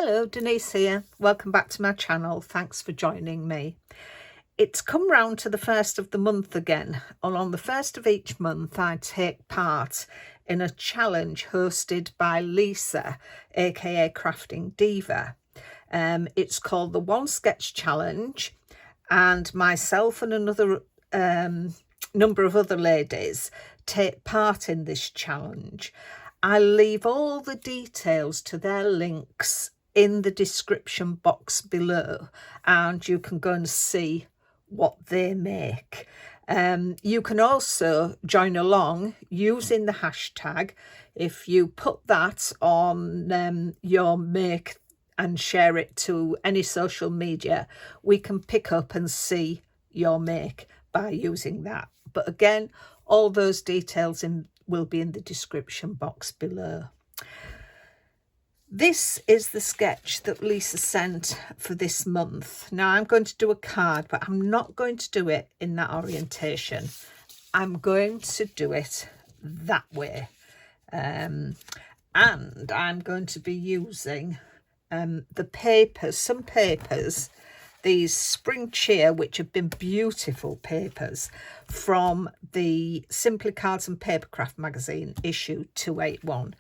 Hello, Denise here. Welcome back to my channel. Thanks for joining me. It's come round to the first of the month again, and on the first of each month I take part in a challenge hosted by Lisa, aka Crafting Diva. It's called the One Sketch Challenge, and myself and another number of other ladies take part in this challenge. I'll leave all the details to their links in the description box below, and you can go and see what they make. You can also join along using the hashtag. If you put that on your make and share it to any social media, we can pick up and see your make by using that. But again, all those details will be in the description box below. This is the sketch that Lisa sent for this month. Now I'm going to do a card, but I'm not going to do it in that orientation. I'm going to do it that way. And I'm going to be using the papers, some papers, these Spring Cheer, which have been beautiful papers from the Simply Cards and Papercraft magazine, issue 281.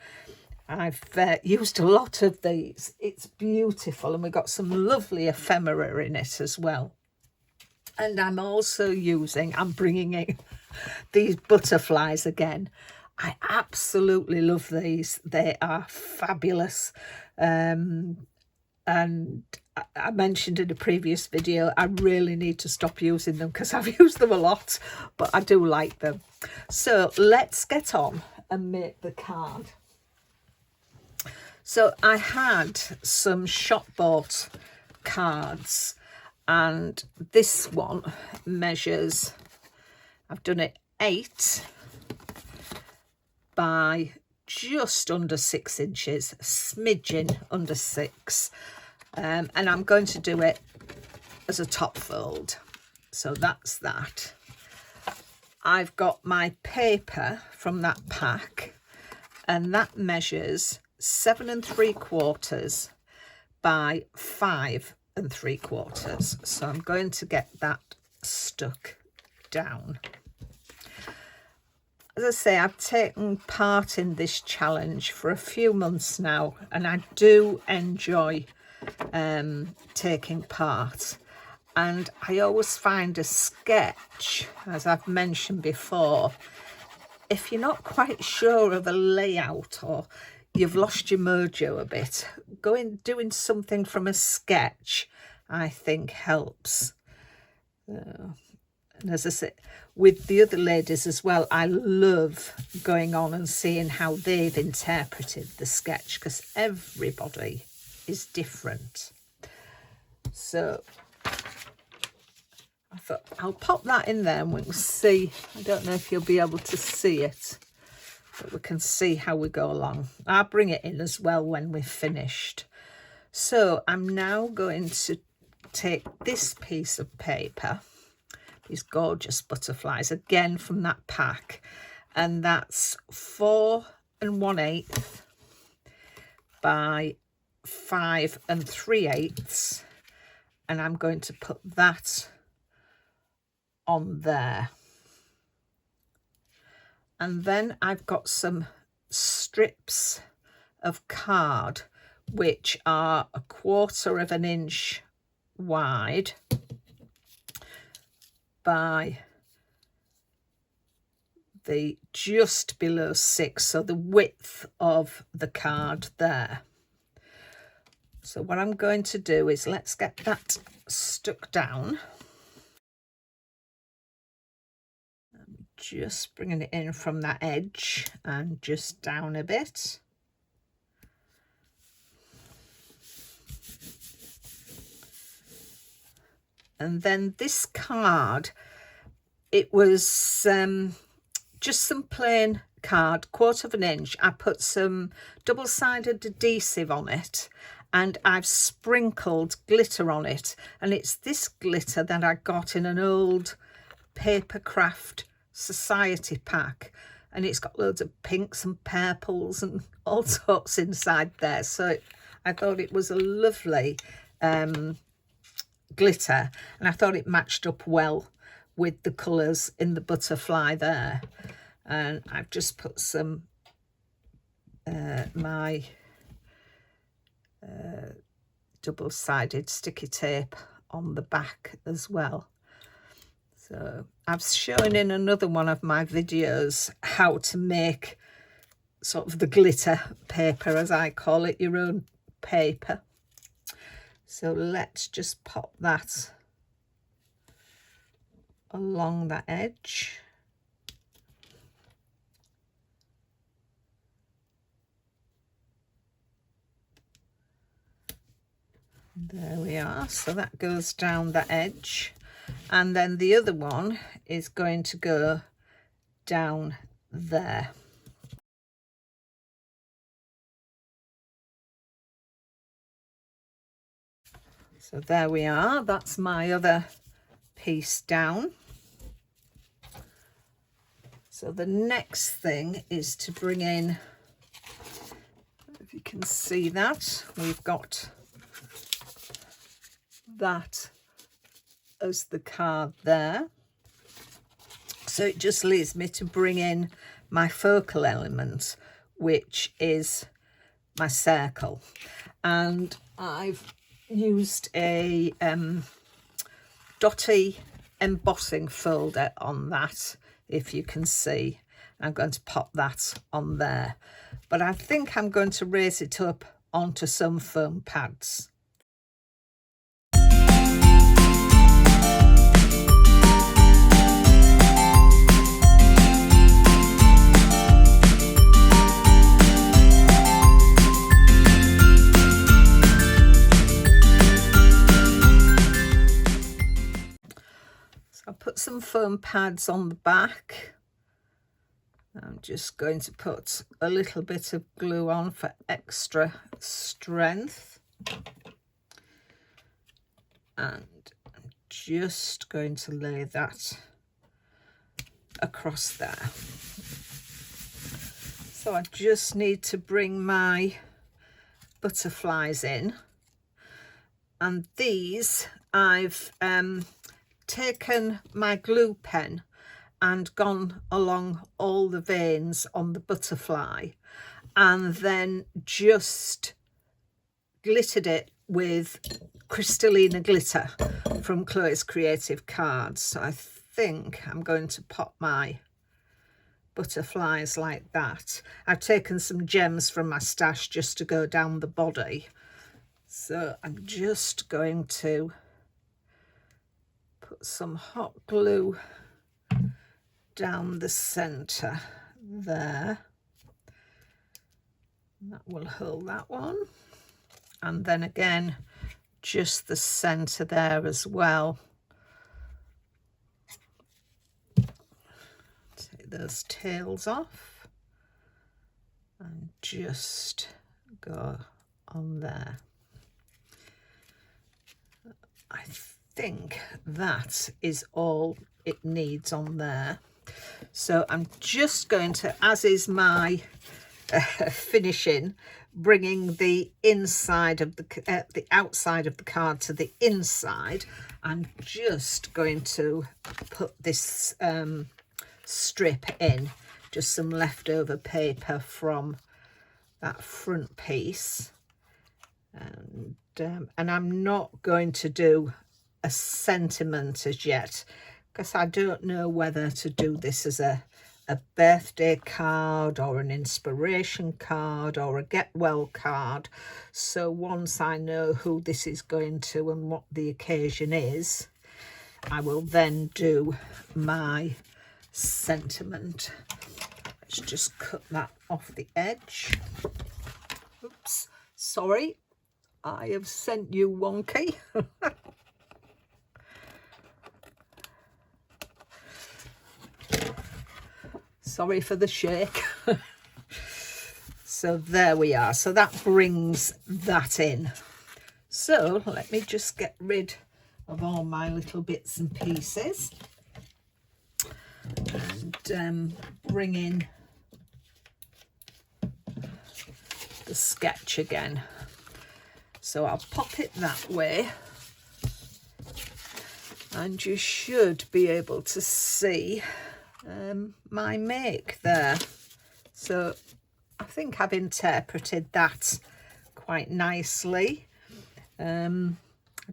I've used a lot of these. It's beautiful, and we've got some lovely ephemera in it as well. And I'm also I'm bringing in these butterflies again. I absolutely love these. They are fabulous. And I mentioned in a previous video, I really need to stop using them because I've used them a lot, but I do like them. So let's get on and make the card. So I had some shop bought cards, and this one measures, I've done it 8 by just under 6 inches, smidgen under 6. And I'm going to do it as a top fold. So that's that. I've got my paper from that pack, and that measures 7 3/4 by 5 3/4. So I'm going to get that stuck down. As I say, I've taken part in this challenge for a few months now, and I do enjoy taking part. And I always find a sketch, as I've mentioned before, if you're not quite sure of a layout or you've lost your mojo a bit, doing something from a sketch, I think helps. And as I said, with the other ladies as well, I love going on and seeing how they've interpreted the sketch, because everybody is different. So I thought I'll pop that in there and we can see. I don't know if you'll be able to see it, but we can see how we go along. I'll bring it in as well when we've finished. So I'm now going to take this piece of paper, these gorgeous butterflies, again from that pack, and that's 4 1/8 by 5 3/8, and I'm going to put that on there. And then I've got some strips of card which are 1/4 inch wide by the just below 6, so the width of the card there. So what I'm going to do is, let's get that stuck down. I'm just bringing it in from that edge and just down a bit. And then this card, it was just some plain card, 1/4 inch. I put some double-sided adhesive on it, and I've sprinkled glitter on it, and it's this glitter that I got in an old Papercraft Society pack, and it's got loads of pinks and purples and all sorts inside there. So I thought it was a lovely glitter, and I thought it matched up well with the colours in the butterfly there. And I've just put some my double-sided sticky tape on the back as well. So I've shown in another one of my videos how to make sort of the glitter paper, as I call it, your own paper. So let's just pop that along that edge. There we are. So that goes down that edge. And then the other one is going to go down there. So there we are. That's my other piece down. So the next thing is to bring in, if you can see that, we've got that as the card there. So it just leaves me to bring in my focal element, which is my circle. And I've used a dotty embossing folder on that, if you can see. I'm going to pop that on there, but I think I'm going to raise it up onto some foam pads. I'll put some foam pads on the back. I'm just going to put a little bit of glue on for extra strength. And I'm just going to lay that across there. So I just need to bring my butterflies in. And these I've taken my glue pen and gone along all the veins on the butterfly, and then just glittered it with Crystallina glitter from Chloe's Creative Cards. So I think I'm going to pop my butterflies like that. I've taken some gems from my stash just to go down the body. So I'm just going to put some hot glue down the center there. That will hold that one. And then again, just the center there as well. Take those tails off and just go on there. I think that is all it needs on there. So I'm just going to, as is my finishing, bringing the inside of the outside of the card to the inside. I'm just going to put this strip in, just some leftover paper from that front piece, and I'm not going to do a sentiment as yet, because I don't know whether to do this as a birthday card or an inspiration card or a get well card. So once I know who this is going to and what the occasion is, I will then do my sentiment. Let's just cut that off the edge. Oops, sorry, I have sent you wonky. Sorry for the shake. So there we are. So that brings that in. So let me just get rid of all my little bits and pieces and bring in the sketch again. So I'll pop it that way, and you should be able to see my make there. So I think I've interpreted that quite nicely. I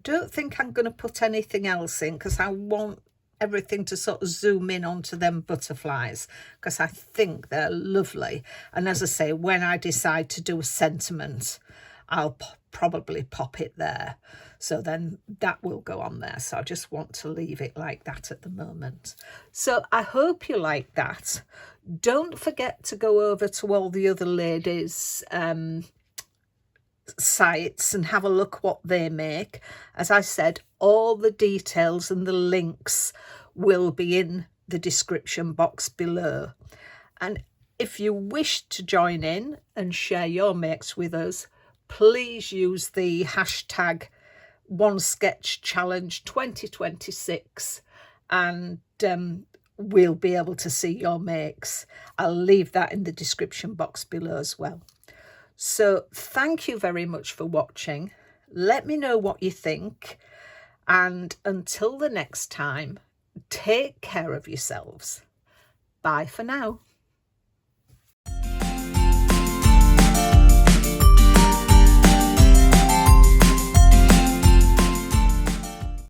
don't think I'm going to put anything else in because I want everything to sort of zoom in onto them butterflies, because I think they're lovely. And as I say, when I decide to do a sentiment, I'll probably pop it there. So then that will go on there. So I just want to leave it like that at the moment. So I hope you like that. Don't forget to go over to all the other ladies' sites and have a look what they make. As I said, all the details and the links will be in the description box below. And if you wish to join in and share your makes with us, please use the hashtag OneSketchChallenge 2026 and we'll be able to see your makes. I'll leave that in the description box below as well. So thank you very much for watching. Let me know what you think, and until the next time, take care of yourselves. Bye for now.